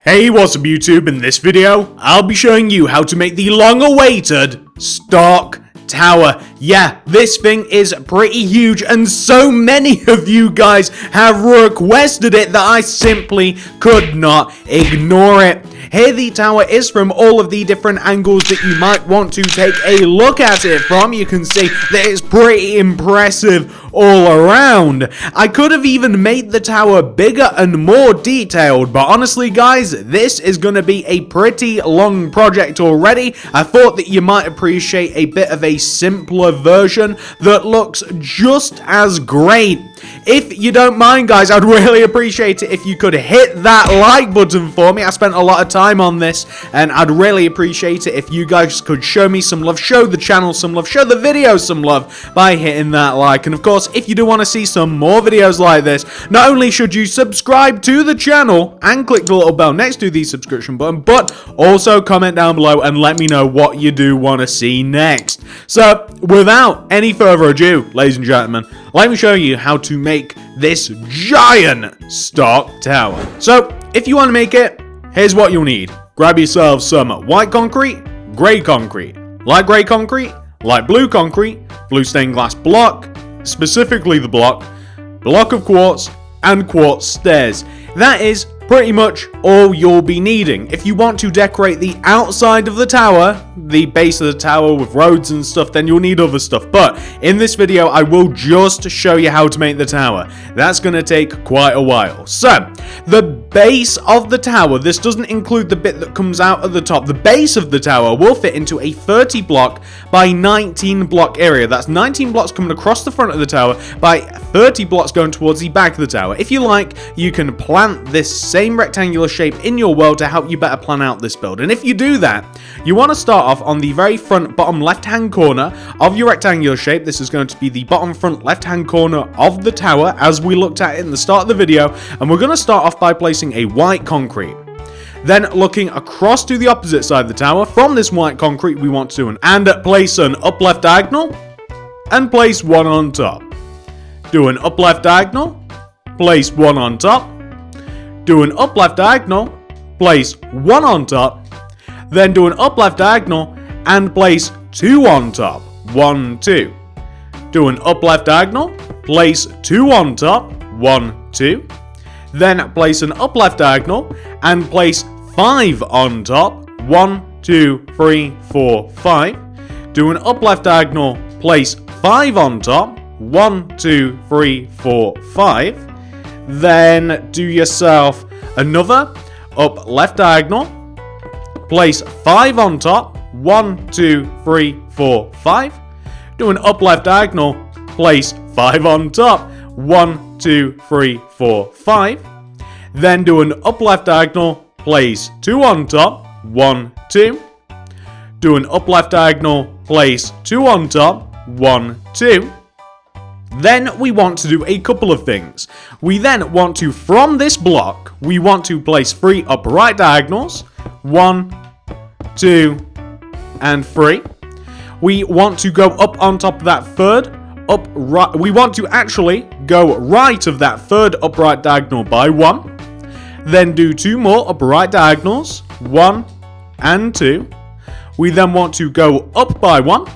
Hey, what's up YouTube? In this video, I'll be showing you how to make the long-awaited Stark Tower. Yeah, this thing is pretty huge and so many of you guys have requested it that I simply could not ignore it. Here the tower is from all of the different angles that you might want to take a look at it from. You can see that it's pretty impressive all around. I could have even made the tower bigger and more detailed, but honestly guys, this is going to be a pretty long project already. I thought that you might appreciate a bit of a simpler version that looks just as great. If you don't mind guys, I'd really appreciate it if you could hit that like button for me. I spent a lot of time on this and I'd really appreciate it if you guys could show me some love, show the channel some love, show the video some love by hitting that like. And of course, if you do want to see some more videos like this, not only should you subscribe to the channel and click the little bell next to the subscription button, but also comment down below and let me know what you do want to see next. So without any further ado, ladies and gentlemen, let me show you how to make this giant Stark Tower. So if you want to make it, here's what you'll need. Grab yourself some white concrete, grey concrete, light grey concrete, light blue concrete, blue stained glass block, specifically the block of quartz, and quartz stairs. That is pretty much all you'll be needing. If you want to decorate the outside of the tower, the base of the tower with roads and stuff, then you'll need other stuff. But in this video, I will just show you how to make the tower. That's going to take quite a while. So, the base of the tower, this doesn't include the bit that comes out at the top. The base of the tower will fit into a 30 block by 19 block area. That's 19 blocks coming across the front of the tower by 30 blocks going towards the back of the tower. If you like, you can plant this same rectangular shape in your world to help you better plan out this build. And if you do that, you want to start off on the very front bottom left hand corner of your rectangular shape. This is going to be the bottom front left hand corner of the tower as we looked at it in the start of the video, and we're going to start off by placing a white concrete. Then looking across to the opposite side of the tower, from this white concrete we want to place an up left diagonal and place one on top. Do an up left diagonal, place one on top. Do an up left diagonal, place one on top, then do an up left diagonal and place two on top. 1, 2. Do an up left diagonal, place two on top. 1, 2. Then place an up left diagonal and place 5 on top. 1, 2, 3, 4, 5. Do an up left diagonal, place 5 on top. 1, 2, 3, 4, 5. Then do yourself another up left diagonal, place 5 on top. 1, 2, 3, 4, 5. Do an up left diagonal, place 5 on top. 1, 2, 3, 4, 5. Then do an up left diagonal, place 2 on top. 1, 2. Do an up left diagonal, place 2 on top. 1, 2. Then we want to do a couple of things. We then want to, from this block, we want to place 3 upright diagonals. 1, 2, and 3. We want to go up on top of that third, upright. We want to actually go right of that third upright diagonal by 1. Then do 2 more upright diagonals. 1 and 2. We then want to go up by 1.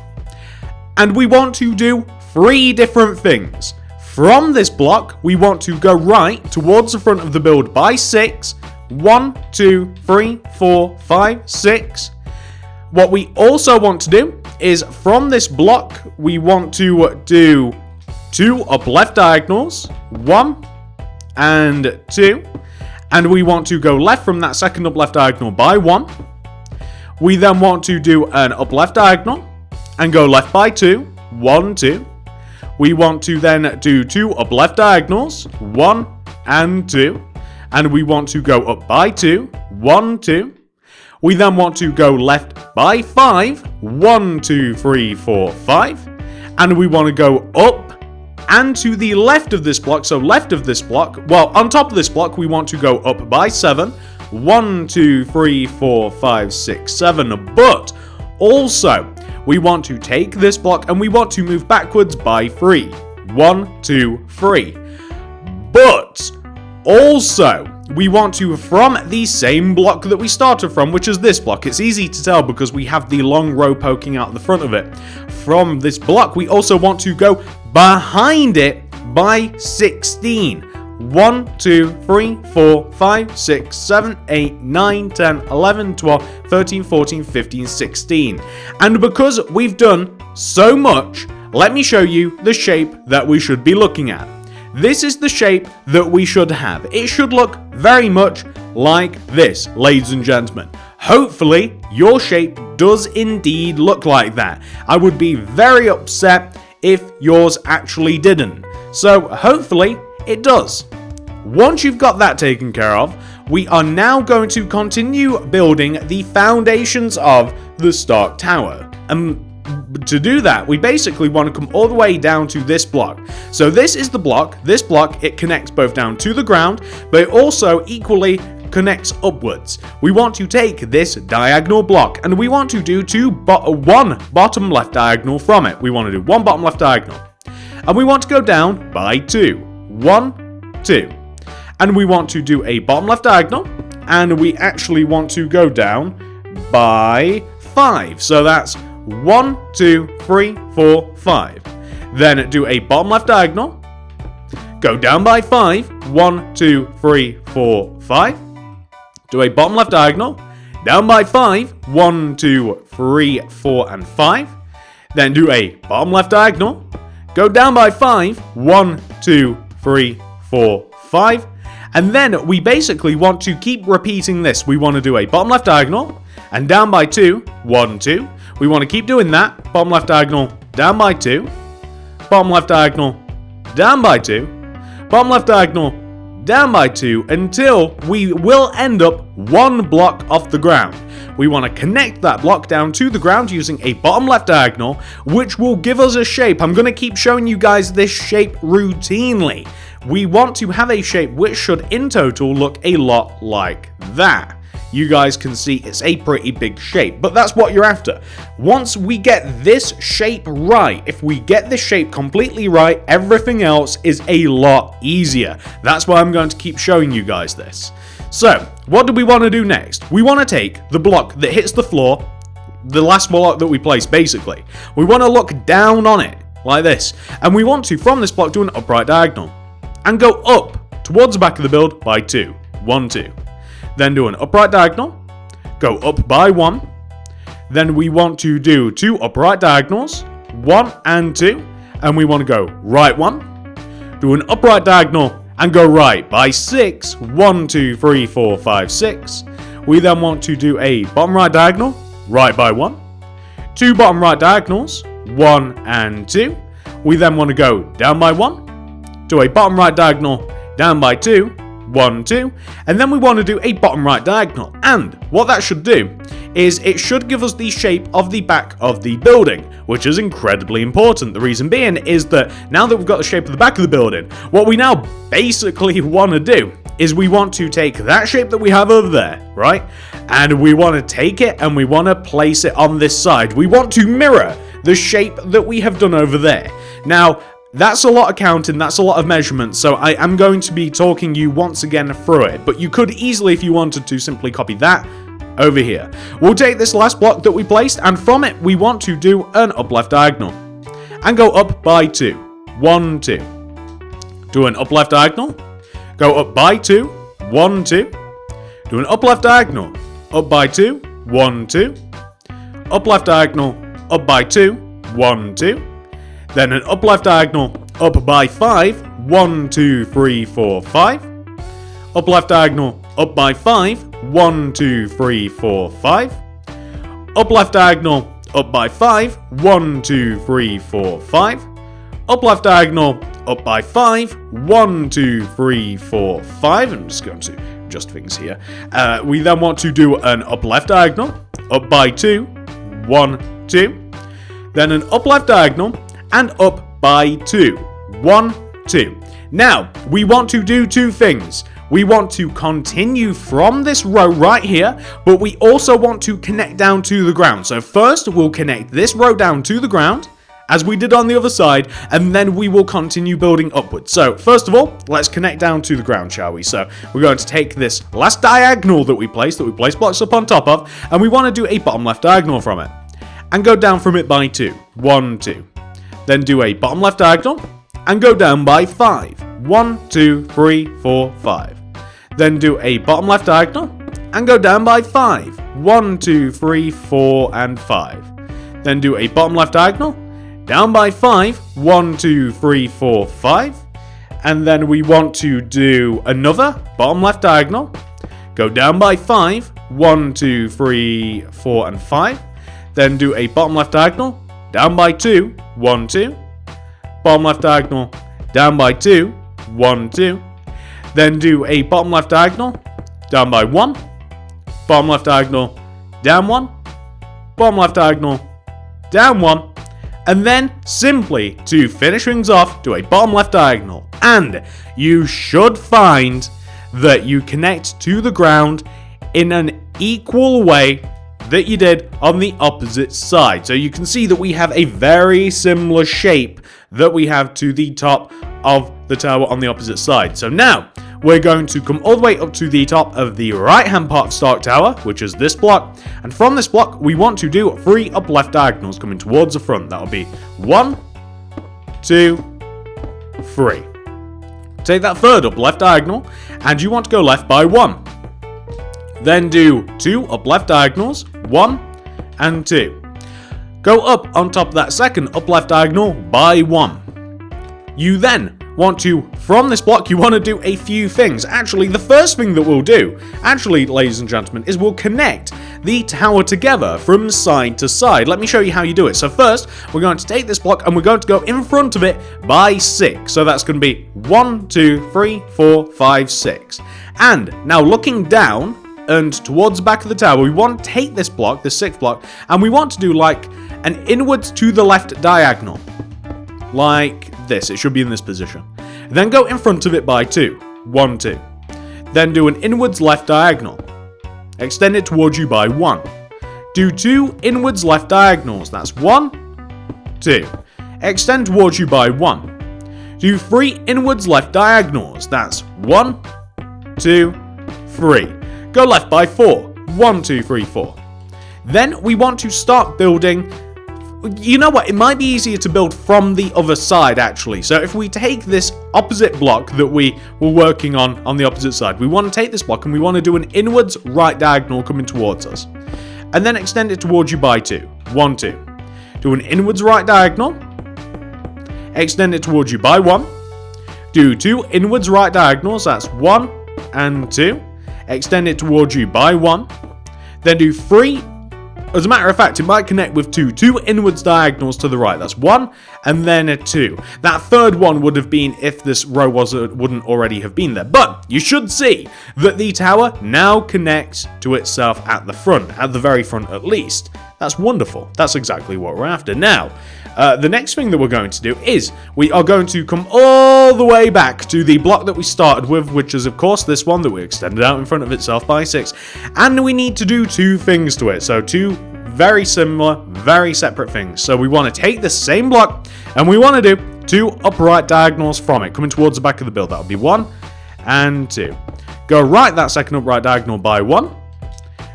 And we want to do 3 different things. From this block, we want to go right towards the front of the build by 6. 1, 2, 3, 4, 5, 6. What we also want to do is from this block, we want to do 2 up left diagonals. 1 and 2. And we want to go left from that second up left diagonal by 1. We then want to do an up left diagonal and go left by 2. 1, 2. We want to then do 2 up left diagonals, 1 and 2. And we want to go up by 2, 1, 2. We then want to go left by 5, 1, 2, 3, 4, 5. And we want to go up and to the left of this block, so left of this block, well, on top of this block, we want to go up by 7, 1, 2, 3, 4, 5, 6, 7. But also, we want to take this block and we want to move backwards by 3. 1, 2, 3. But also, we want to, from the same block that we started from, which is this block. It's easy to tell because we have the long row poking out the front of it. From this block, we also want to go behind it by 16. 1, 2, 3, 4, 5, 6, 7, 8, 9, 10, 11, 12, 13, 14, 15, 16. And because we've done so much, let me show you the shape that we should be looking at. This is the shape that we should have. It should look very much like this, ladies and gentlemen. Hopefully, your shape does indeed look like that. I would be very upset if yours actually didn't. So, hopefully, it does. Once you've got that taken care of, we are now going to continue building the foundations of the Stark Tower. To do that, we basically want to come all the way down to this block. So this is the block. This block, it connects both down to the ground, but it also equally connects upwards. We want to take this diagonal block, and we want to do one bottom left diagonal from it. We want to do one bottom left diagonal. And we want to go down by 2. 1, 2. And we want to do a bottom left diagonal, and we actually want to go down by 5. So that's 1, 2, 3, 4, 5. Then do a bottom left diagonal, go down by 5. 1, 2, 3, 4, 5. Do a bottom left diagonal, down by 5. 1, 2, 3, 4, and 5. Then do a bottom left diagonal, go down by 5. 1, 2, 3, 4, 5. And then we basically want to keep repeating this. We want to do a bottom left diagonal and down by 2. 1, 2. We want to keep doing that. Bottom left diagonal, down by 2. Bottom left diagonal, down by 2. Bottom left diagonal, down by 2, until we will end up one block off the ground. We want to connect that block down to the ground using a bottom left diagonal, which will give us a shape. I'm going to keep showing you guys this shape routinely. We want to have a shape which should in total look a lot like that. You guys can see it's a pretty big shape, but that's what you're after. Once we get this shape right, if we get this shape completely right, everything else is a lot easier. That's why I'm going to keep showing you guys this. So, what do we want to do next? We want to take the block that hits the floor, the last block that we place basically. We want to look down on it, like this. And we want to, from this block, do an upright diagonal. And go up towards the back of the build by 2. 1, 2. Then do an upright diagonal, go up by 1. Then we want to do 2 upright diagonals, 1 and 2. And we want to go right 1. Do an upright diagonal and go right by 6. 1, 2, 3, 4, 5, 6. We then want to do a bottom right diagonal, right by 1. 2 bottom right diagonals, 1 and 2. We then want to go down by 1. Do a bottom right diagonal, down by 2, 1, 2, and then we want to do a bottom right diagonal. And what that should do is it should give us the shape of the back of the building, which is incredibly important. The reason being is that now that we've got the shape of the back of the building, what we now basically want to do is we want to take that shape that we have over there, right? And we want to take it and we want to place it on this side. We want to mirror the shape that we have done over there. Now, that's a lot of counting, that's a lot of measurements, so I am going to be talking you once again through it, but you could easily, if you wanted to, simply copy that over here. We'll take this last block that we placed, and from it, we want to do an up left diagonal, and go up by 2. 1, 2. Do an up left diagonal, go up by 2. 1, 2. Do an up left diagonal, up by 2. 1, 2. Up left diagonal, up by 2. 1, 2. Then an up left diagonal, up by 5. 1, 2, 3, 4, 5. Up left diagonal, up by 5. 1, 2, 3, 4, 5. Up left diagonal, up by 5. 1, 2, 3, 4, 5. Up left diagonal, up by 5. 1, 2, 3, 4, 5. I'm just going to adjust things here. We then want to do an up left diagonal, up by 2. 1, 2. Then an up left diagonal, and up by 2. 1, 2. Now, we want to do 2 things. We want to continue from this row right here, but we also want to connect down to the ground. So first, we'll connect this row down to the ground, as we did on the other side, and then we will continue building upwards. So, first of all, let's connect down to the ground, shall we? So, we're going to take this last diagonal that we placed blocks up on top of, and we want to do a bottom left diagonal from it. And go down from it by 2. 1, 2. Then do a bottom left diagonal, and go down by 5. 1, 2, 3, 4, 5. Then do a bottom left diagonal, and go down by 5. 1, 2, 3, 4, and 5. Then do a bottom left diagonal, down by 5. 1, 2, 3, 4, 5. And then we want to do another bottom left diagonal, go down by 5. 1, 2, 3, 4, and 5. Then do a bottom left diagonal, down by 2. 1, 2. Bottom left diagonal, down by 2. 1, 2. Then do a bottom left diagonal, down by 1. Bottom left diagonal, down 1. Bottom left diagonal, down 1. And then, simply, to finish things off, do a bottom left diagonal. And you should find that you connect to the ground in an equal way that you did on the opposite side. So you can see that we have a very similar shape that we have to the top of the tower on the opposite side. So now, we're going to come all the way up to the top of the right-hand part of Stark Tower, which is this block. And from this block, we want to do 3 up left diagonals coming towards the front. That'll be 1, 2, 3. Take that third up left diagonal, and you want to go left by 1. Then do 2 up left diagonals, 1 and 2. Go up on top of that second up left diagonal by 1. You then want to, from this block, you want to do a few things. Actually, the first thing that we'll do, ladies and gentlemen, is we'll connect the tower together from side to side. Let me show you how you do it. So first, we're going to take this block and we're going to go in front of it by 6. So that's going to be 1, 2, 3, 4, 5, 6. And now looking down and towards the back of the tower, we want to take this block, this 6th block, and we want to do like an inwards to the left diagonal. Like this. It should be in this position. Then go in front of it by 2. 1, 2. Then do an inwards left diagonal. Extend it towards you by 1. Do 2 inwards left diagonals. That's 1, 2. Extend towards you by 1. Do 3 inwards left diagonals. That's 1, 2, 3. Go left by 4. 1, 2, 3, 4. Then we want to start building. You know what? It might be easier to build from the other side, actually. So if we take this opposite block that we were working on the opposite side, we want to take this block and we want to do an inwards right diagonal coming towards us. And then extend it towards you by 2. 1, 2. Do an inwards right diagonal. Extend it towards you by 1. Do 2 inwards right diagonals. That's 1 and 2. Extend it towards you by 1. Then do 3. As a matter of fact, it might connect with 2 inwards diagonals to the right. That's 1 and then a 2. That third one would have been if this row wouldn't already have been there. But you should see that the tower now connects to itself at the front, at the very front at least. That's wonderful. That's exactly what we're after. Now, the next thing that we're going to do is we are going to come all the way back to the block that we started with, which is, of course, this one that we extended out in front of itself by 6. And we need to do 2 things to it. So 2 very similar, very separate things. So we want to take the same block and we want to do 2 upright diagonals from it, coming towards the back of the build. That'll be 1 and 2. Go right that second upright diagonal by 1.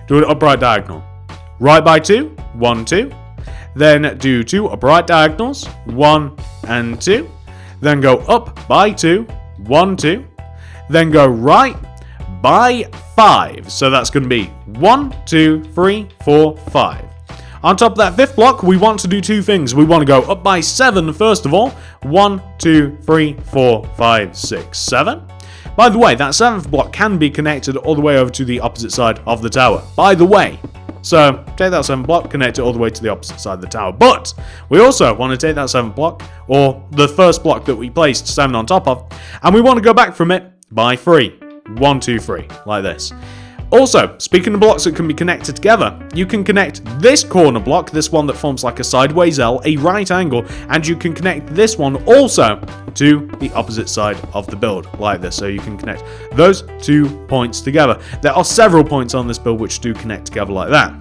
Do an upright diagonal. Right by 2. 1, 2. Then do 2 upright diagonals. 1 and 2. Then go up by 2. 1, 2. Then go right by 5. So that's going to be 1, 2, 3, 4, 5. On top of that 5th block, we want to do 2 things. We want to go up by 7 first of all. 1, 2, 3, 4, 5, 6, 7. By the way, that 7th block can be connected all the way over to the opposite side of the tower. By the way. So, take that 7th block, connect it all the way to the opposite side of the tower. But, we also want to take that 7th block, or the first block that we placed 7 on top of, and we want to go back from it by 3. 1, 2, 3, like this. Also, speaking of blocks that can be connected together, you can connect this corner block, this one that forms like a sideways L, a right angle, and you can connect this one also to the opposite side of the build, like this. So you can connect those 2 points together. There are several points on this build which do connect together like that.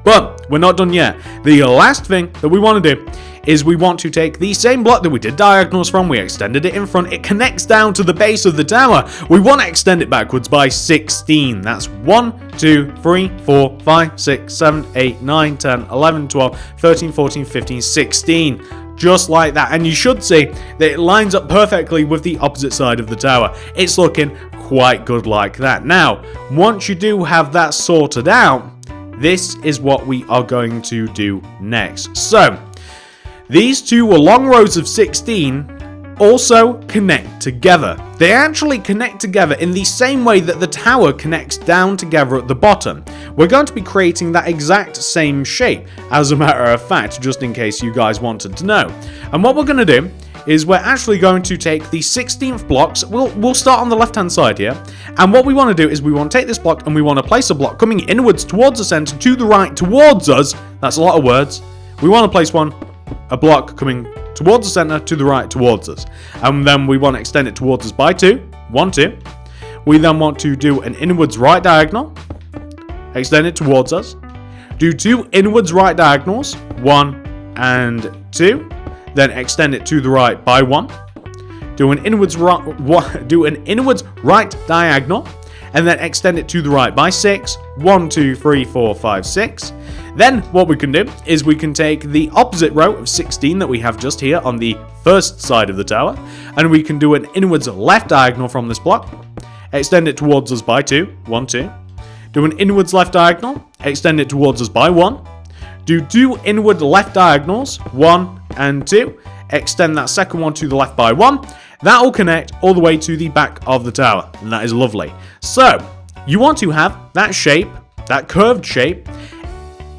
But we're not done yet. The last thing that we want to do is we want to take the same block that we did diagonals from, we extended it in front, it connects down to the base of the tower. We want to extend it backwards by 16. That's 1, 2, 3, 4, 5, 6, 7, 8, 9, 10, 11, 12, 13, 14, 15, 16. Just like that. And you should see that it lines up perfectly with the opposite side of the tower. It's looking quite good like that. Now, once you do have that sorted out, this is what we are going to do next. So, these two long rows of 16 also connect together. They actually connect together in the same way that the tower connects down together at the bottom. We're going to be creating that exact same shape, as a matter of fact, just in case you guys wanted to know. And what we're going to do is we're actually going to take the 16th blocks. We'll start on the left hand side here, and what we want to do is we want to take this block and we want to place a block coming inwards towards the center, to the right towards us. That's a lot of words. We want to place a block coming towards the center, to the right towards us, and then we want to extend it towards us by 2. 1, 2. We then want to do an inwards right diagonal, extend it towards us, do 2 inwards right diagonals, 1 and 2, then extend it to the right by 1, do an inwards right diagonal, and then extend it to the right by 6. 1, 2, 3, 4, 5, 6. Then what we can do is we can take the opposite row of 16 that we have just here on the first side of the tower, and we can do an inwards left diagonal from this block, extend it towards us by 2. 1, 2. Do an inwards left diagonal, extend it towards us by 1. Do 2 inward left diagonals, 1 and 2. Extend that second one to the left by 1. That will connect all the way to the back of the tower, and that is lovely. So, you want to have that shape, that curved shape,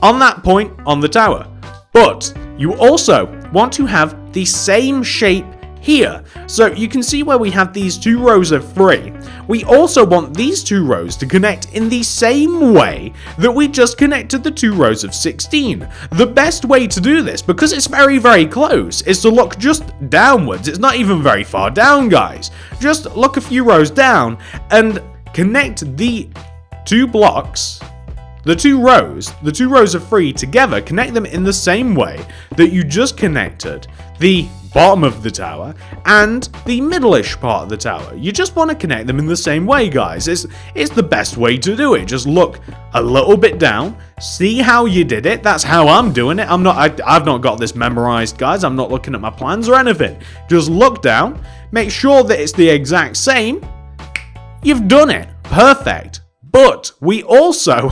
on that point on the tower. But you also want to have the same shape here. So you can see where we have these 2 rows of 3. We also want these 2 rows to connect in the same way that we just connected the 2 rows of 16. The best way to do this, because it's very, very close, is to look just downwards. It's not even very far down, guys. Just look a few rows down and connect the 2 blocks, the 2 rows of 3 together, connect them in the same way that you just connected the bottom of the tower and the middle-ish part of the tower. You just want to connect them in the same way, guys. It's the best way to do it. Just look a little bit down, see how you did it. That's how I'm doing it. I've not got this memorized, guys. I'm not looking at my plans or anything. Just look down, make sure that it's the exact same. You've done it. Perfect. But we also,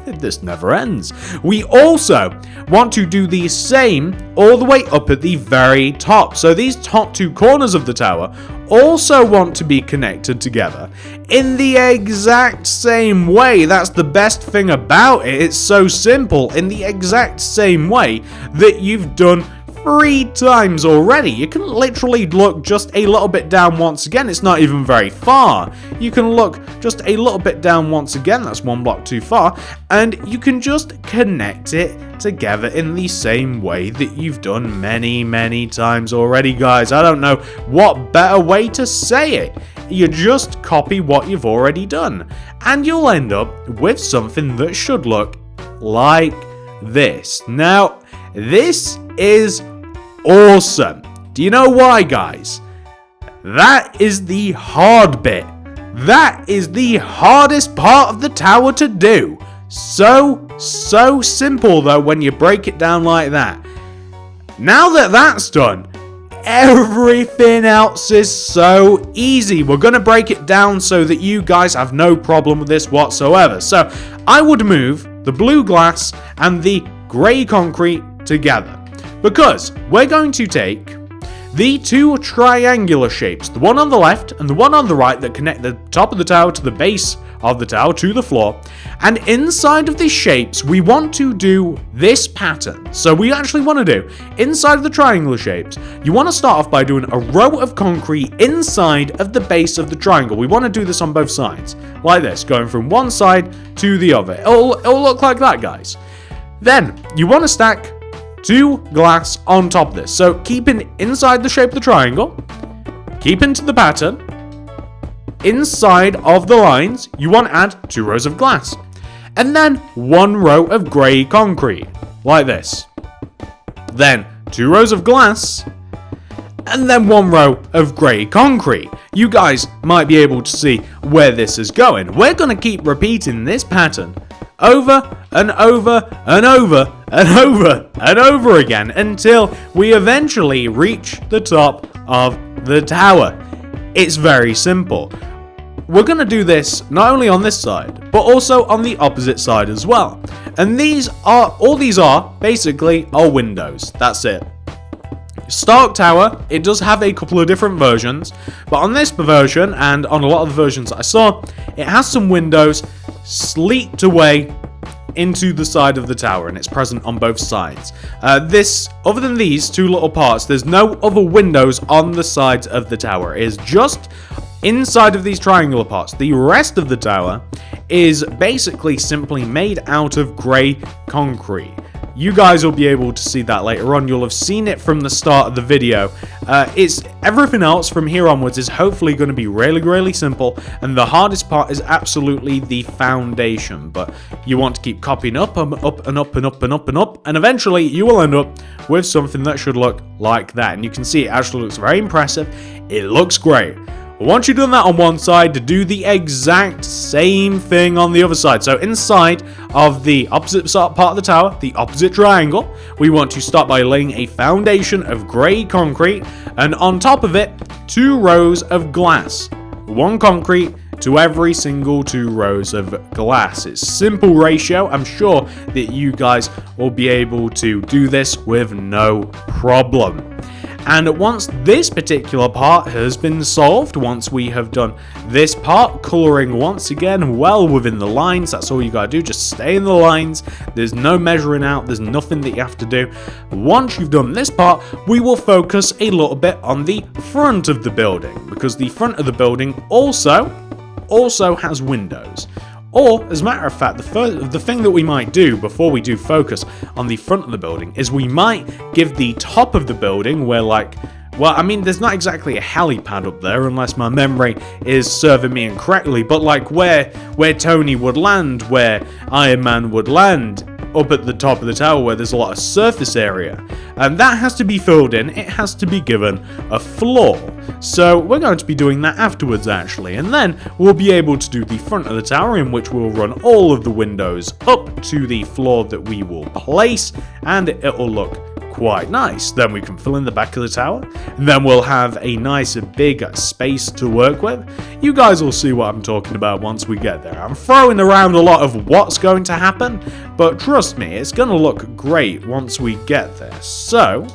this never ends, we also want to do the same all the way up at the very top. So these top 2 corners of the tower also want to be connected together in the exact same way. That's the best thing about it. It's so simple, in the exact same way that you've done 3 times already. You can literally look just a little bit down once again. It's not even very far. You can look just a little bit down once again. That's 1 block too far. And you can just connect it together in the same way that you've done many, many times already, guys. I don't know what better way to say it. You just copy what you've already done, and you'll end up with something that should look like this. Now, this is awesome. Do you know why, guys? That is the hard bit. That is the hardest part of the tower to do. So simple, though, when you break it down like that. Now that that's done, everything else is so easy. We're going to break it down so that you guys have no problem with this whatsoever. So, I would move the blue glass and the grey concrete together, because we're going to take the 2 triangular shapes, the one on the left and the one on the right, that connect the top of the tower to the base of the tower to the floor, and inside of these shapes we want to do this pattern. So we actually want to do, inside of the triangular shapes, you want to start off by doing a row of concrete inside of the base of the triangle. We want to do this on both sides, like this, going from one side to the other. It'll look like that, guys. Then you want to stack 2 glass on top of this. So keeping inside the shape of the triangle, keep into the pattern, inside of the lines, you want to add 2 rows of glass. and then 1 row of grey concrete, like this. Then 2 rows of glass, and then 1 row of grey concrete. You guys might be able to see where this is going. We're going to keep repeating this pattern over and over and over and over and over again until we eventually reach the top of the tower. It's very simple. We're going to do this not only on this side, but also on the opposite side as well. And all these are basically our windows. That's it. Stark Tower, it does have a couple of different versions, but on this version and on a lot of the versions I saw, it has some windows sleeked away into the side of the tower, and it's present on both sides. Other than these 2 little parts, there's no other windows on the sides of the tower. It is just inside of these triangular parts. The rest of the tower is basically simply made out of grey concrete. You guys will be able to see that later on. You'll have seen it from the start of the video. Everything else from here onwards is hopefully going to be really, really simple, and the hardest part is absolutely the foundation. But you want to keep copying up and up and up and up and up and up, and eventually you will end up with something that should look like that. And you can see it actually looks very impressive. It looks great. Once you've done that on one side, to do the exact same thing on the other side. So inside of the opposite part of the tower, the opposite triangle, we want to start by laying a foundation of grey concrete, and on top of it, 2 rows of glass. 1 concrete to every single 2 rows of glass. It's simple ratio. I'm sure that you guys will be able to do this with no problem. And once this particular part has been solved, once we have done this part, colouring once again well within the lines, that's all you gotta do, just stay in the lines, there's no measuring out, there's nothing that you have to do. Once you've done this part, we will focus a little bit on the front of the building, because the front of the building also has windows. Or, as a matter of fact, the thing that we might do before we do focus on the front of the building is we might give the top of the building where, there's not exactly a helipad up there unless my memory is serving me incorrectly, but like where Tony would land, where Iron Man would land, up at the top of the tower where there's a lot of surface area, and that has to be filled in. It has to be given a floor. So we're going to be doing that afterwards actually, and then we'll be able to do the front of the tower, in which we'll run all of the windows up to the floor that we will place, and it'll look quite nice. Then we can fill in the back of the tower, and then we'll have a nice big space to work with. You guys will see what I'm talking about once we get there. I'm throwing around a lot of what's going to happen, but trust me, it's going to look great once we get there. So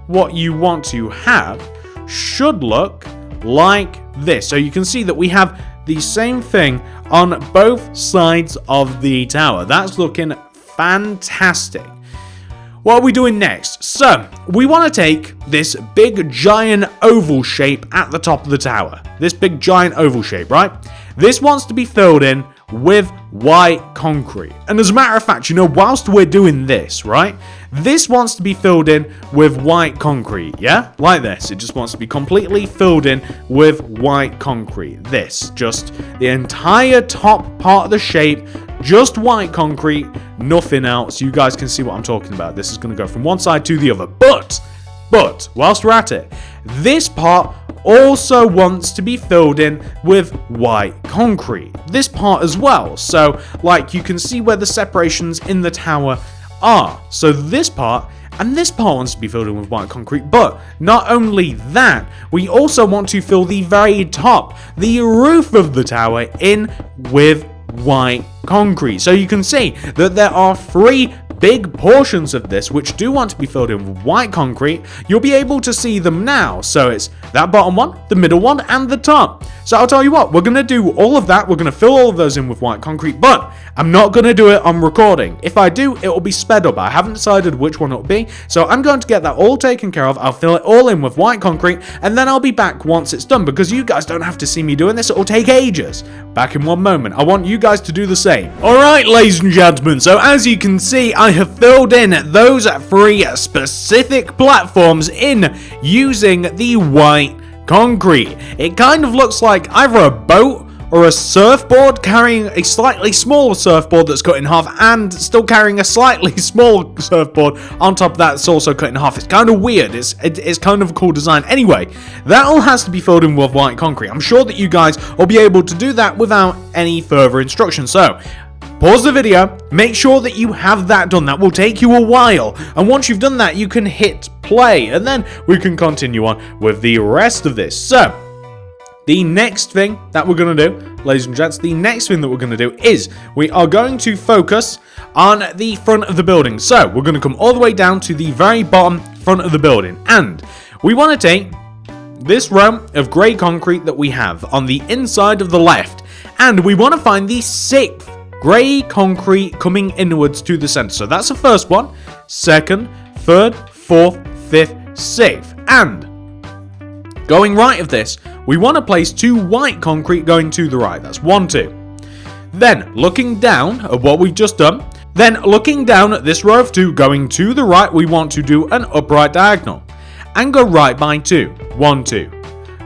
what you want to have should look like this. So you can see that we have the same thing on both sides of the tower. That's looking fantastic. What are we doing next? So, we want to take this big giant oval shape at the top of the tower. This big giant oval shape, right? This wants to be filled in with white concrete. And as a matter of fact, whilst we're doing this, right? This wants to be filled in with white concrete, yeah? Like this. It just wants to be completely filled in with white concrete. This, just the entire top part of the shape, just white concrete, nothing else. You guys can see what I'm talking about. This is going to go from one side to the other. But, whilst we're at it, this part also wants to be filled in with white concrete. This part as well. So, you can see where the separations in the tower are. So this part and this part wants to be filled in with white concrete. But not only that, we also want to fill the very top, the roof of the tower, in with white concrete. So you can see that there are 3 big portions of this which do want to be filled in with white concrete. You'll be able to see them now. So it's that bottom one, the middle one, and the top. So I'll tell you what, we're going to do all of that. We're going to fill all of those in with white concrete, but I'm not going to do it on recording. If I do, it will be sped up. I haven't decided which one it will be. So I'm going to get that all taken care of. I'll fill it all in with white concrete, and then I'll be back once it's done, because you guys don't have to see me doing this. It will take ages. Back in one moment. I want you guys to do the same. Alright, ladies and gentlemen, so as you can see, I have filled in those 3 specific platforms in using the white concrete. It kind of looks like either a boat or a surfboard carrying a slightly smaller surfboard that's cut in half and still carrying a slightly smaller surfboard on top of that that's also cut in half. It's kind of weird. It's kind of a cool design. Anyway, that all has to be filled in with white concrete. I'm sure that you guys will be able to do that without any further instructions. So, pause the video, make sure that you have that done. That will take you a while. And once you've done that, you can hit play. And then we can continue on with the rest of this. So, the next thing that we're going to do, ladies and gents, the next thing that we're going to do is we are going to focus on the front of the building. So, we're going to come all the way down to the very bottom front of the building. And we want to take this row of grey concrete that we have on the inside of the left. And we want to find the 6th grey concrete coming inwards to the center. So that's the first one, second, third, fourth, fifth, 6th. And going right of this, we want to place 2 white concrete going to the right. That's 1, 2. Then looking down at what we've just done, then looking down at this row of 2 going to the right, we want to do an upright diagonal and go right by 2. 1, 2.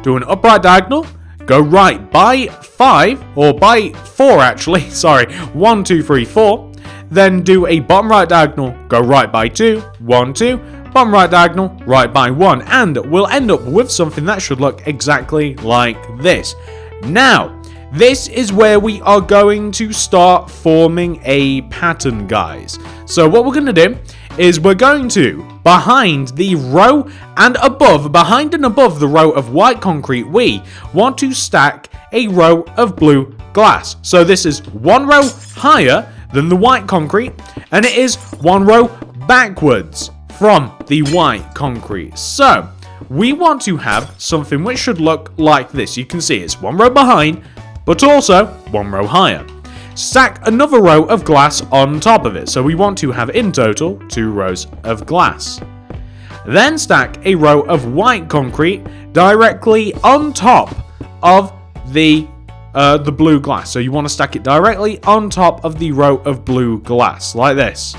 Do an upright diagonal. Go right by 5, or by 4 actually, sorry, 1, 2, 3, 4. Then do a bottom right diagonal, go right by 2, 1, 2, bottom right diagonal, right by 1. And we'll end up with something that should look exactly like this. Now, this is where we are going to start forming a pattern, guys. So what we're going to do is we're going to, behind the row and above, behind and above the row of white concrete, we want to stack a row of blue glass. So this is 1 row higher than the white concrete, and it is 1 row backwards from the white concrete. So we want to have something which should look like this. You can see it's 1 row behind, but also 1 row higher. Stack another row of glass on top of it. So we want to have in total 2 rows of glass. Then stack a row of white concrete directly on top of the blue glass. So you want to stack it directly on top of the row of blue glass, like this.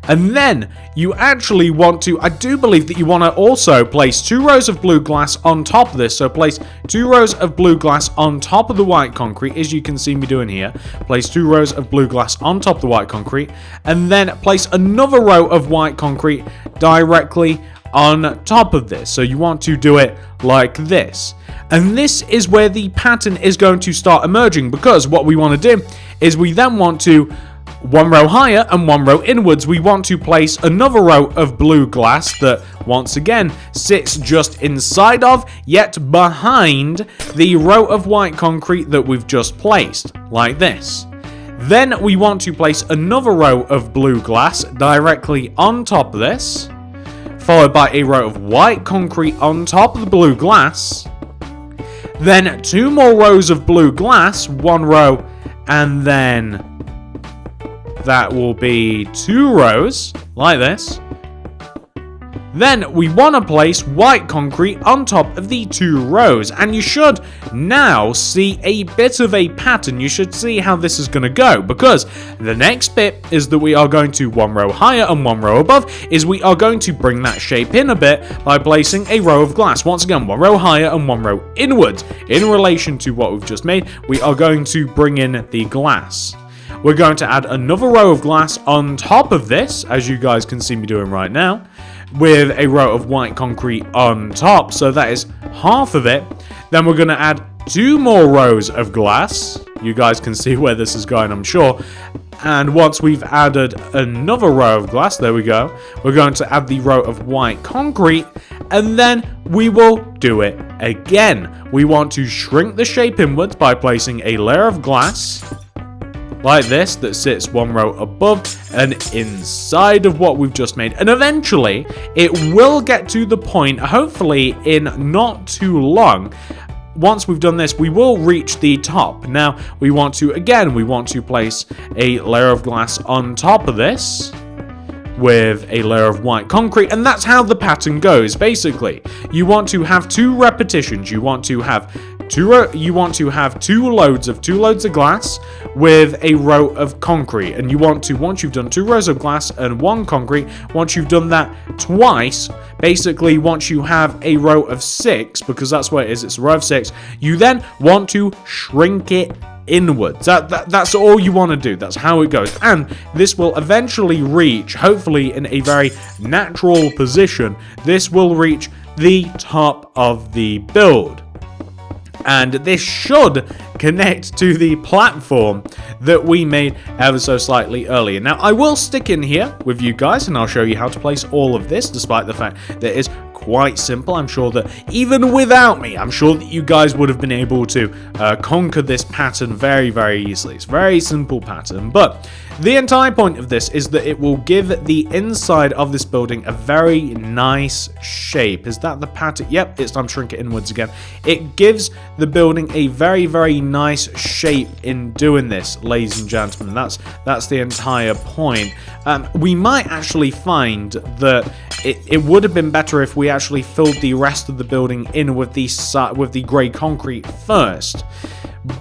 And then you actually want to, I do believe that you want to also place 2 rows of blue glass on top of this. So place 2 rows of blue glass on top of the white concrete, as you can see me doing here. Place 2 rows of blue glass on top of the white concrete. And then place another row of white concrete directly on top of this. So you want to do it like this. And this is where the pattern is going to start emerging, because what we want to do is we then want to 1 row higher and 1 row inwards, we want to place another row of blue glass that once again sits just inside of, yet behind the row of white concrete that we've just placed, like this. Then we want to place another row of blue glass directly on top of this, followed by a row of white concrete on top of the blue glass. Then 2 more rows of blue glass, 1 row, and then that will be 2 rows, like this. Then we want to place white concrete on top of the 2 rows. And you should now see a bit of a pattern. You should see how this is going to go. Because the next bit is that we are going to 1 row higher and 1 row above. Is we are going to bring that shape in a bit by placing a row of glass. Once again, 1 row higher and 1 row inwards. In relation to what we've just made, we are going to bring in the glass. We're going to add another row of glass on top of this, as you guys can see me doing right now, with a row of white concrete on top, so that is half of it. Then we're going to add 2 more rows of glass. You guys can see where this is going, I'm sure. And once we've added another row of glass, there we go, we're going to add the row of white concrete, and then we will do it again. We want to shrink the shape inwards by placing a layer of glass like this that sits 1 row above and inside of what we've just made. And eventually it will get to the point, hopefully in not too long, once we've done this, we will reach the top. Now we want to place a layer of glass on top of this with a layer of white concrete, and that's how the pattern goes. Basically, you want to have 2 repetitions. You want to have you want to have two loads of glass with a row of concrete, and you want to, once you've done 2 rows of glass and 1 concrete, once you've done that twice, basically once you have a row of 6, because that's what it is, it's a row of 6, you then want to shrink it inwards. That's all you want to do. That's how it goes. And this will eventually reach, hopefully in a very natural position, this will reach the top of the build. And this should connect to the platform that we made ever so slightly earlier. Now, I will stick in here with you guys, and I'll show you how to place all of this, despite the fact that it's quite simple. I'm sure that even without me, I'm sure that you guys would have been able to conquer this pattern very, very easily. It's a very simple pattern, but the entire point of this is that it will give the inside of this building a very nice shape. Is that the pattern? Yep, it's time to shrink it inwards again. It gives the building a very, very nice shape in doing this, ladies and gentlemen. That's the entire point. We might actually find that it would have been better if we actually filled the rest of the building in with the grey concrete first.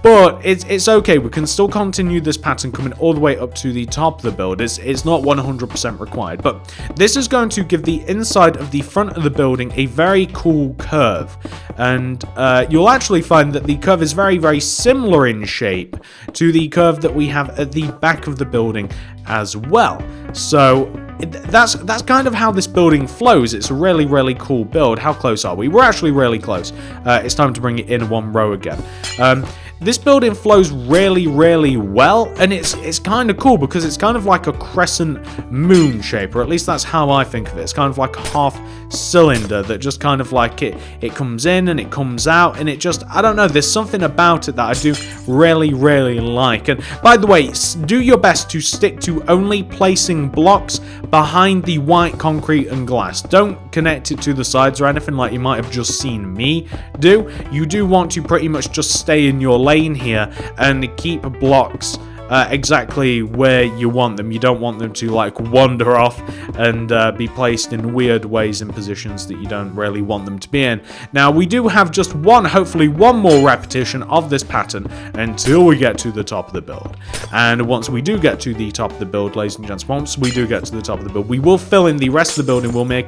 But it's okay, we can still continue this pattern coming all the way up to the top of the build. It's not 100% required, but this is going to give the inside of the front of the building a very cool curve. And you'll actually find that the curve is very, very similar in shape to the curve that we have at the back of the building as well. So that's kind of how this building flows. It's a really, really cool build. How close are we? We're actually really close. It's time to bring it in 1 row again. This building flows really, really well, and it's kind of cool because it's kind of like a crescent moon shape, or at least that's how I think of it. It's kind of like a half cylinder that just kind of like it comes in and it comes out, and it just, I don't know, there's something about it that I do really, really like. And by the way, do your best to stick to only placing blocks behind the white concrete and glass. Don't connect it to the sides or anything like you might have just seen me do. You do want to pretty much just stay in your lane here and keep blocks exactly where you want them. You don't want them to like wander off and be placed in weird ways in positions that you don't really want them to be in. Now, we do have just hopefully one more repetition of this pattern until we get to the top of the build. And once we do get to the top of the build, ladies and gents, once we do get to the top of the build, we will fill in the rest of the building. We'll make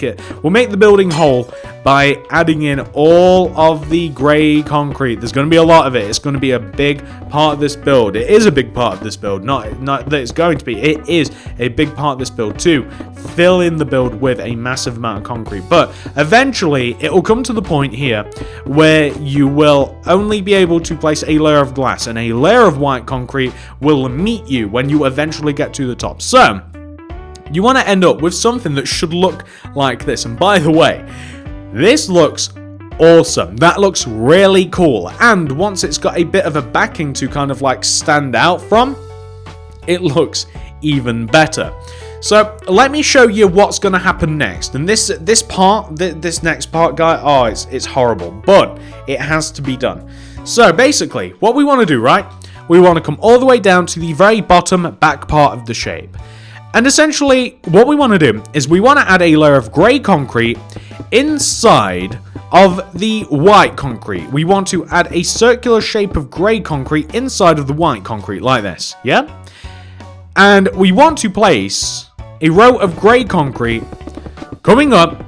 the building whole by adding in all of the grey concrete. There's going to be a lot of it. It's going to be a big part of this build. It is a big part of this build, not that it's going to be. It is a big part of this build to fill in the build with a massive amount of concrete. But eventually, it will come to the point here where you will only be able to place a layer of glass, and a layer of white concrete will meet you when you eventually get to the top. So you want to end up with something that should look like this. And by the way, this looks awesome. That looks really cool. And once it's got a bit of a backing to kind of like stand out from, it looks even better. So let me show you what's going to happen next. And this next part, guy, oh, it's horrible, but it has to be done. So basically, what we want to do, right? We want to come all the way down to the very bottom back part of the shape. And essentially, what we want to do is we want to add a layer of grey concrete inside of the white concrete. We want to add a circular shape of grey concrete inside of the white concrete, like this, yeah? And we want to place a row of grey concrete coming up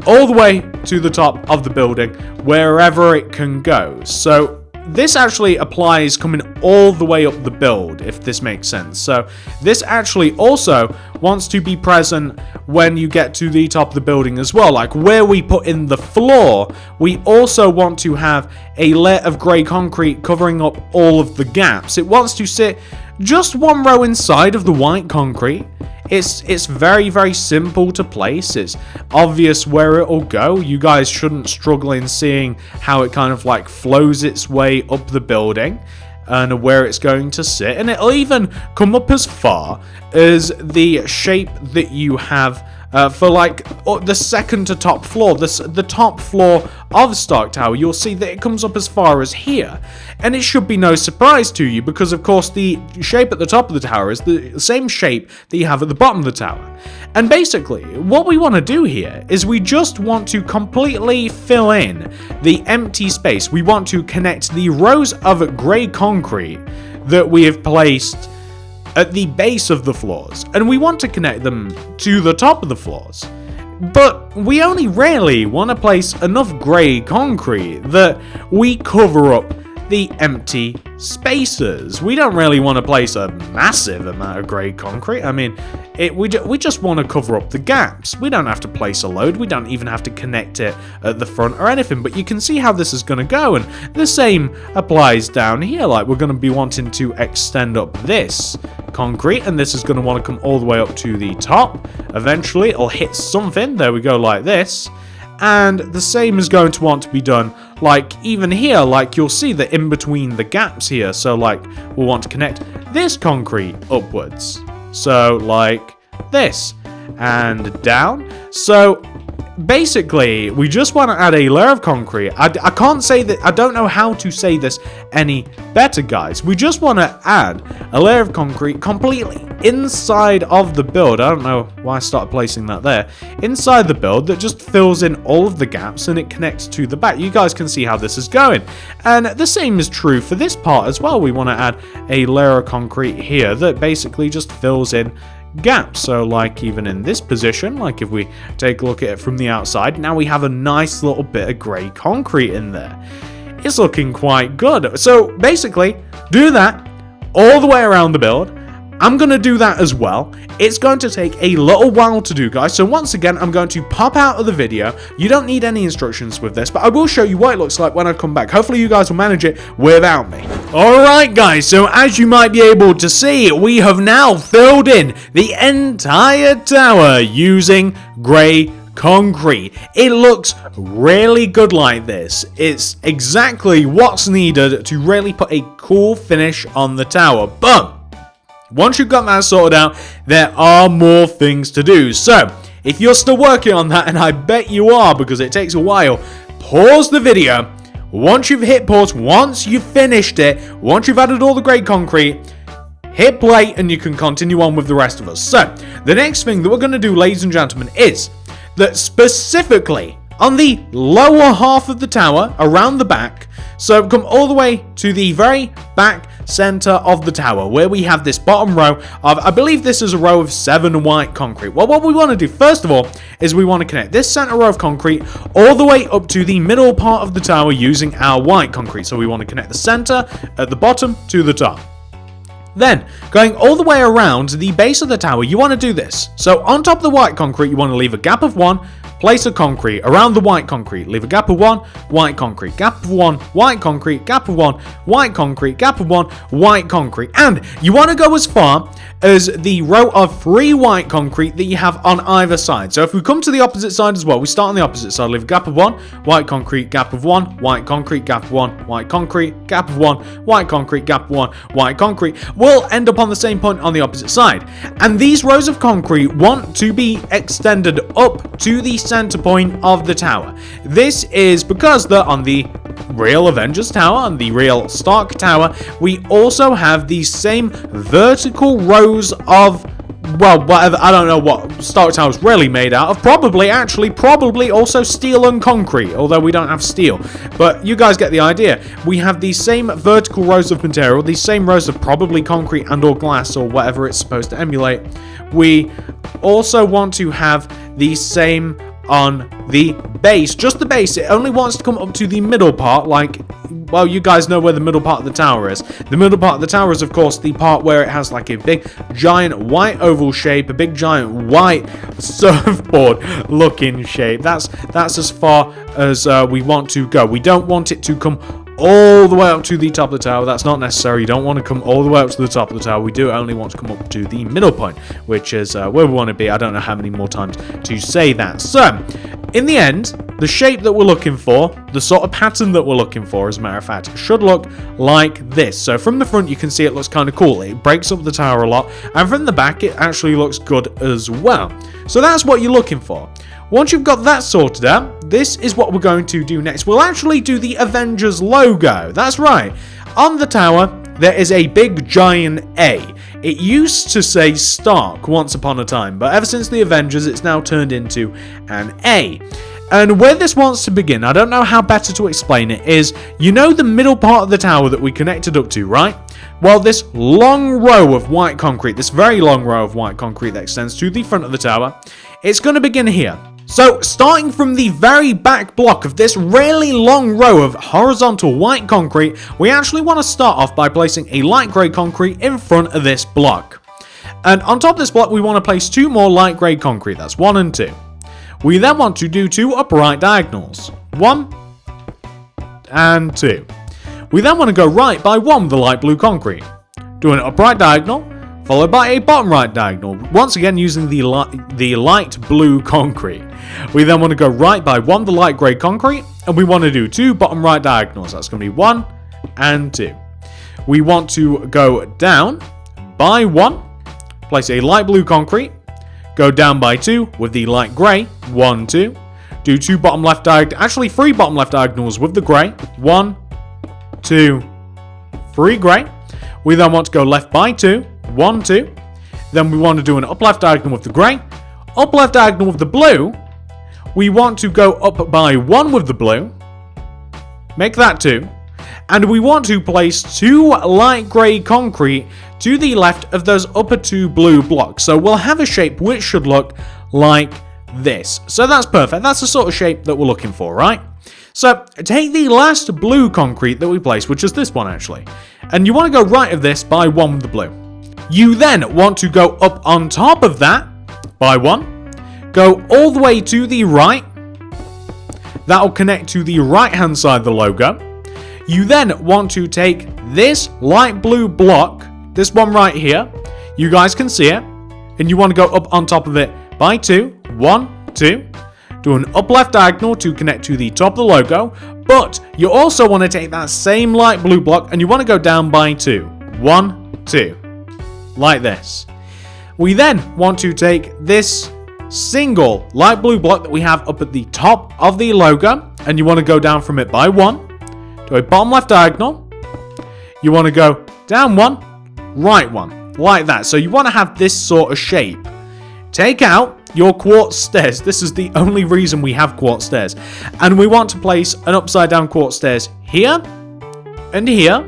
all the way to the top of the building, wherever it can go. So this actually applies coming all the way up the build, if this makes sense. So this actually also wants to be present when you get to the top of the building as well. Like where we put in the floor, we also want to have a layer of grey concrete covering up all of the gaps. It wants to sit just 1 row inside of the white concrete. It's very, very simple to place. It's obvious where it'll go. You guys shouldn't struggle in seeing how it kind of like flows its way up the building and where it's going to sit. And it'll even come up as far as the shape that you have for like the second to top floor, the top floor of Stark Tower, you'll see that it comes up as far as here. And it should be no surprise to you because, of course, the shape at the top of the tower is the same shape that you have at the bottom of the tower. And basically, what we want to do here is we just want to completely fill in the empty space. We want to connect the rows of grey concrete that we have placed at the base of the floors, and we want to connect them to the top of the floors. But we only really want to place enough grey concrete that we cover up the empty spaces. We don't really want to place a massive amount of grey concrete. I mean, we just want to cover up the gaps. We don't have to place a load. We don't even have to connect it at the front or anything. But you can see how this is going to go. And the same applies down here. Like, we're going to be wanting to extend up this concrete, and this is going to want to come all the way up to the top. Eventually, it'll hit something. There we go, like this. And the same is going to want to be done, like, even here, like, you'll see that in between the gaps here. So, like, we'll want to connect this concrete upwards. So, like this. And down. So, basically, we just want to add a layer of concrete. I can't say that, I don't know how to say this any better, guys. We just want to add a layer of concrete completely inside of the build. I don't know why I started placing that there. Inside the build that just fills in all of the gaps and it connects to the back. You guys can see how this is going. And the same is true for this part as well. We want to add a layer of concrete here that basically just fills in gaps. So like even in this position, like if we take a look at it from the outside, now we have a nice little bit of grey concrete in there. It's looking quite good. So basically, do that all the way around the build. I'm going to do that as well. It's going to take a little while to do, guys. So once again, I'm going to pop out of the video. You don't need any instructions with this, but I will show you what it looks like when I come back. Hopefully you guys will manage it without me. Alright guys, so as you might be able to see, we have now filled in the entire tower using grey concrete. It looks really good like this. It's exactly what's needed to really put a cool finish on the tower. But once you've got that sorted out, there are more things to do. So, if you're still working on that, and I bet you are because it takes a while, pause the video. Once you've hit pause, once you've finished it, once you've added all the grey concrete, hit play and you can continue on with the rest of us. So, the next thing that we're going to do, ladies and gentlemen, is that specifically on the lower half of the tower, around the back, so come all the way to the very back center of the tower, where we have this bottom row of, I believe this is a row of 7 white concrete. Well, what we want to do first of all is we want to connect this center row of concrete all the way up to the middle part of the tower using our white concrete. So we want to connect the center at the bottom to the top. Then, going all the way around the base of the tower, you want to do this. So on top of the white concrete, you want to leave a gap of 1, place a concrete around the white concrete, leave a gap of 1, white concrete, gap of 1, white concrete, gap of 1, white concrete, gap of 1, white concrete. And you want to go as far as the row of 3 white concrete that you have on either side. So if we come to the opposite side as well, we start on the opposite side, leave a gap of 1, white concrete, gap of 1, white concrete, gap of 1, white concrete, gap of 1, white concrete, gap of 1, white concrete. We'll end up on the same point on the opposite side. And these rows of concrete want to be extended up to the center point of the tower. This is because on the real Avengers tower, on the real Stark tower, we also have the same vertical rows of, well, whatever, I don't know what Stark Tower is really made out of. Probably also steel and concrete, although we don't have steel. But you guys get the idea. We have these same vertical rows of material, these same rows of probably concrete and or glass or whatever it's supposed to emulate. We also want to have the same on the base, just the base. It only wants to come up to the middle part, like, well, you guys know where the middle part of the tower is. The middle part of the tower is, of course, the part where it has like a big, giant white oval shape, a big, giant white surfboard looking shape. That's as far as we want to go. We don't want it to come all the way up to the top of the tower. That's not necessary. You don't want to come all the way up to the top of the tower. We do only want to come up to the middle point, which is where we want to be. I don't know how many more times to say that. So, In the end, the shape that we're looking for, the sort of pattern that we're looking for, as a matter of fact, should look like this. So from the front, you can see it looks kind of cool. It breaks up the tower a lot. And from the back, it actually looks good as well. So that's what you're looking for. Once you've got that sorted out, this is what we're going to do next. We'll actually do the Avengers logo. That's right. On the tower, there is a big giant A. It used to say Stark once upon a time, but ever since the Avengers, it's now turned into an A. And where this wants to begin, I don't know how better to explain it, is, you know the middle part of the tower that we connected up to, right? Well, this long row of white concrete, this very long row of white concrete that extends to the front of the tower, it's going to begin here. So, starting from the very back block of this really long row of horizontal white concrete, we actually want to start off by placing a light grey concrete in front of this block. And on top of this block, we want to place 2 more light grey concrete, that's 1 and 2. We then want to do 2 upright diagonals, 1 and 2. We then want to go right by 1 with the light blue concrete, do an upright diagonal, followed by a bottom right diagonal, once again using the light blue concrete. We then want to go right by 1 with the light grey concrete, and we want to do 2 bottom right diagonals. That's going to be 1 and 2. We want to go down by 1, place a light blue concrete, go down by 2 with the light grey, 1, 2, do 2 bottom left diagonals, actually 3 bottom left diagonals with the grey, 1, 2, 3 grey. We then want to go left by 2, 1, 2. Then we want to do an up left diagonal with the grey, up left diagonal with the blue. We want to go up by 1 with the blue, make that 2. And we want to place 2 light grey concrete to the left of those upper 2 blue blocks. So we'll have a shape which should look like this. So that's perfect. That's the sort of shape that we're looking for, right? So take the last blue concrete that we placed, which is this one actually, and you want to go right of this by 1 with the blue. You then want to go up on top of that by 1, go all the way to the right. That'll connect to the right hand side of the logo. You then want to take this light blue block, this one right here, you guys can see it, and you want to go up on top of it by 2, 1, 2, do an up left diagonal to connect to the top of the logo, but you also want to take that same light blue block and you want to go down by 2, 1, 2, like this. We then want to take this single light blue block that we have up at the top of the logo, and you want to go down from it by 1, to a bottom left diagonal. You want to go down 1, right 1, like that. So you want to have this sort of shape. Take out your quartz stairs. This is the only reason we have quartz stairs. And we want to place an upside down quartz stairs here, and here,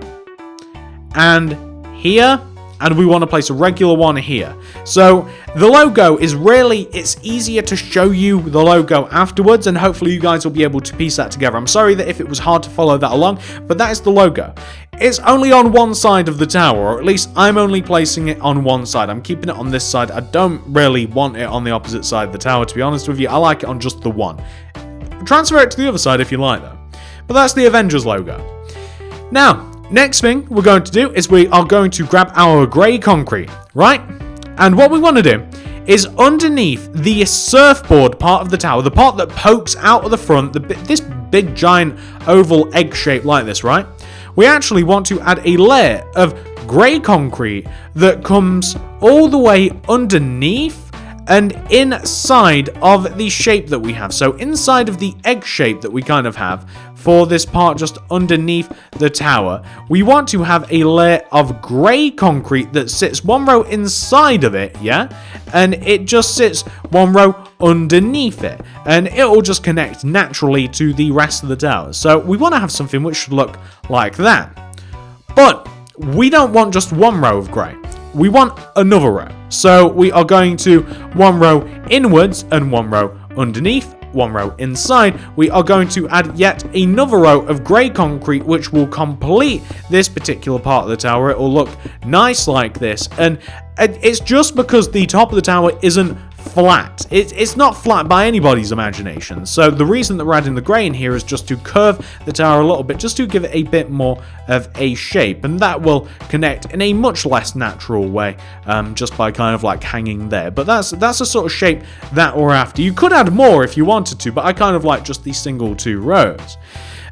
and here, and we want to place a regular one here. So the logo is really, it's easier to show you the logo afterwards, and hopefully you guys will be able to piece that together. I'm sorry that if it was hard to follow that along, but that is the logo. It's only on one side of the tower, or at least I'm only placing it on one side. I'm keeping it on this side. I don't really want it on the opposite side of the tower, to be honest with you. I like it on just the one. Transfer it to the other side if you like, though. But that's the Avengers logo. Now, next thing we're going to do is we are going to grab our grey concrete, right? And what we want to do is underneath the surfboard part of the tower, the part that pokes out of the front, this big giant oval egg shape like this, right? We actually want to add a layer of grey concrete that comes all the way underneath and inside of the shape that we have. So inside of the egg shape that we kind of have for this part just underneath the tower, we want to have a layer of grey concrete that sits one row inside of it, yeah? And it just sits one row underneath it, and it'll just connect naturally to the rest of the tower. So we want to have something which should look like that. But we don't want just one row of grey. We want another row. So we are going to one row inwards and one row underneath, one row inside. We are going to add yet another row of grey concrete which will complete this particular part of the tower. It will look nice like this, and it's just because the top of the tower isn't flat. It's not flat by anybody's imagination. So the reason that we're adding the grey in here is just to curve the tower a little bit, just to give it a bit more of a shape, and that will connect in a much less natural way, just by kind of like hanging there. But that's the sort of shape that we're after. You could add more if you wanted to, but I kind of like just these single 2 rows.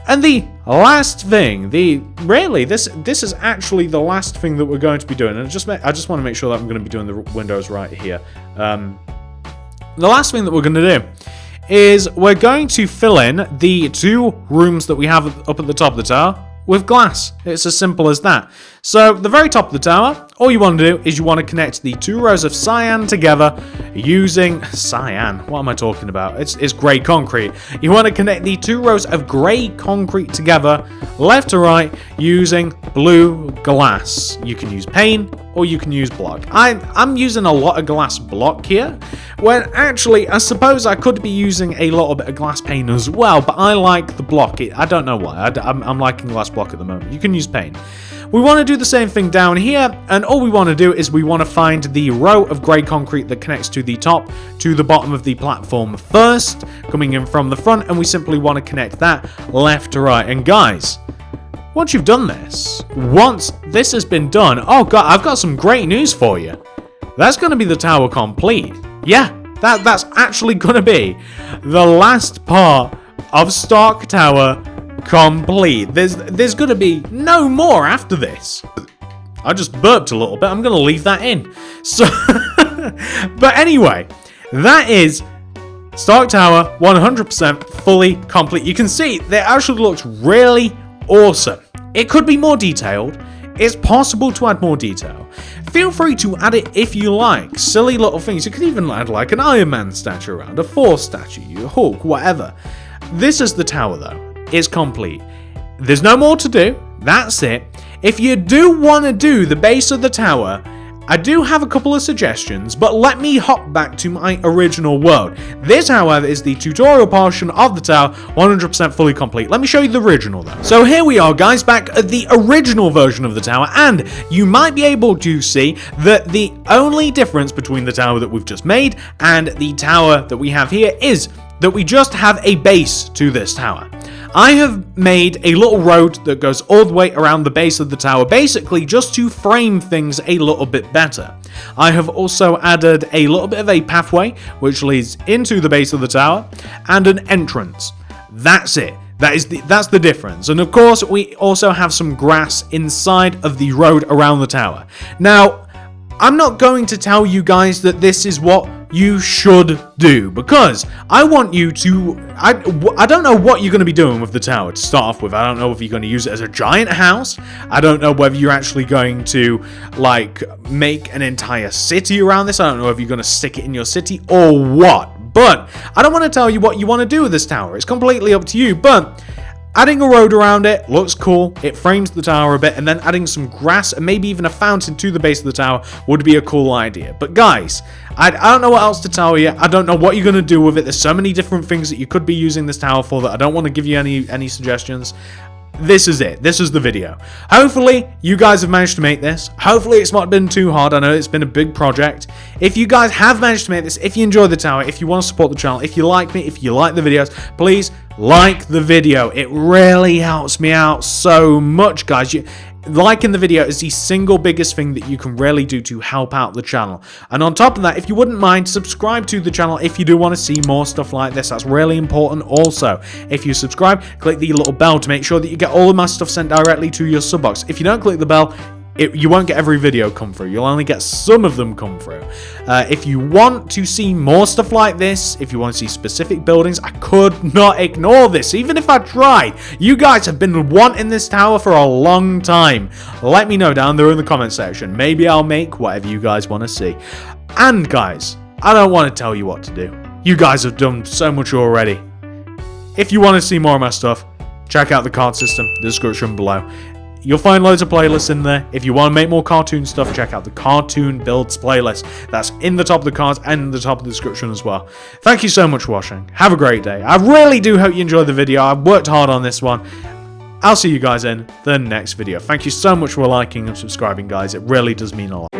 And the last thing, this is actually the last thing that we're going to be doing, and I just want to make sure that I'm going to be doing the windows right here. The last thing that we're going to do is we're going to fill in the 2 rooms that we have up at the top of the tower with glass. It's as simple as that. So the very top of the tower, all you want to do is you want to connect the 2 rows of cyan together using cyan. What am I talking about? It's grey concrete. You want to connect the 2 rows of grey concrete together, left to right, using blue glass. You can use pane or you can use block. I'm using a lot of glass block here, when actually I suppose I could be using a little bit of glass pane as well, but I like the block. I don't know why. I'm liking glass block at the moment. You can use pane. We want to do the same thing down here, and all we want to do is we want to find the row of grey concrete that connects to the top to the bottom of the platform first, coming in from the front, and we simply want to connect that left to right. And guys, once you've done this, once this has been done, oh god, I've got some great news for you. That's going to be the tower complete. Yeah, that's actually going to be the last part of Stark Tower complete. There's going to be no more after this. I just burped a little bit. I'm going to leave that in. So, but anyway, that is Stark Tower 100% fully complete. You can see that actually looks really awesome. It could be more detailed. It's possible to add more detail. Feel free to add it if you like. Silly little things. You could even add like an Iron Man statue around, a Thor statue, a Hulk, whatever. This is the tower though. It's complete. There's no more to do. That's it. If you do want to do the base of the tower, I do have a couple of suggestions, but let me hop back to my original world. This, however, is the tutorial portion of the tower, 100% fully complete. Let me show you the original, though. So here we are, guys, back at the original version of the tower, and you might be able to see that the only difference between the tower that we've just made and the tower that we have here is that we just have a base to this tower. I have made a little road that goes all the way around the base of the tower, basically just to frame things a little bit better. I have also added a little bit of a pathway, which leads into the base of the tower, and an entrance. That's it. That's the difference. And of course, we also have some grass inside of the road around the tower. Now, I'm not going to tell you guys that this is what you should do, because I want you to, I don't know what you're going to be doing with the tower to start off with. I don't know if you're going to use it as a giant house. I don't know whether you're actually going to like make an entire city around this. I don't know if you're going to stick it in your city or what, but I don't want to tell you what you want to do with this tower. It's completely up to you, but adding a road around it looks cool. It frames the tower a bit, and then adding some grass and maybe even a fountain to the base of the tower would be a cool idea. But guys, I don't know what else to tell you. I don't know what you're going to do with it. There's so many different things that you could be using this tower for that I don't want to give you any suggestions. This is it. This is the video. Hopefully, you guys have managed to make this. Hopefully, it's not been too hard. I know it's been a big project. If you guys have managed to make this, if you enjoy the tower, if you want to support the channel, if you like me, if you like the videos, please like the video. It really helps me out so much, guys. Liking the video is the single biggest thing that you can really do to help out the channel. And on top of that, if you wouldn't mind, subscribe to the channel if you do want to see more stuff like this. That's really important also. If you subscribe, click the little bell to make sure that you get all of my stuff sent directly to your sub box. If you don't click the bell, you won't get every video come through. You'll only get some of them come through. If you want to see more stuff like this, if you want to see specific buildings, I could not ignore this. Even if I tried, you guys have been wanting this tower for a long time. Let me know down there in the comment section. Maybe I'll make whatever you guys want to see. And guys, I don't want to tell you what to do. You guys have done so much already. If you want to see more of my stuff, check out the card system, the description below. You'll find loads of playlists in there. If you want to make more cartoon stuff, check out the cartoon builds playlist. That's in the top of the cards and in the top of the description as well. Thank you so much for watching. Have a great day. I really do hope you enjoyed the video. I've worked hard on this one. I'll see you guys in the next video. Thank you so much for liking and subscribing, guys. It really does mean a lot.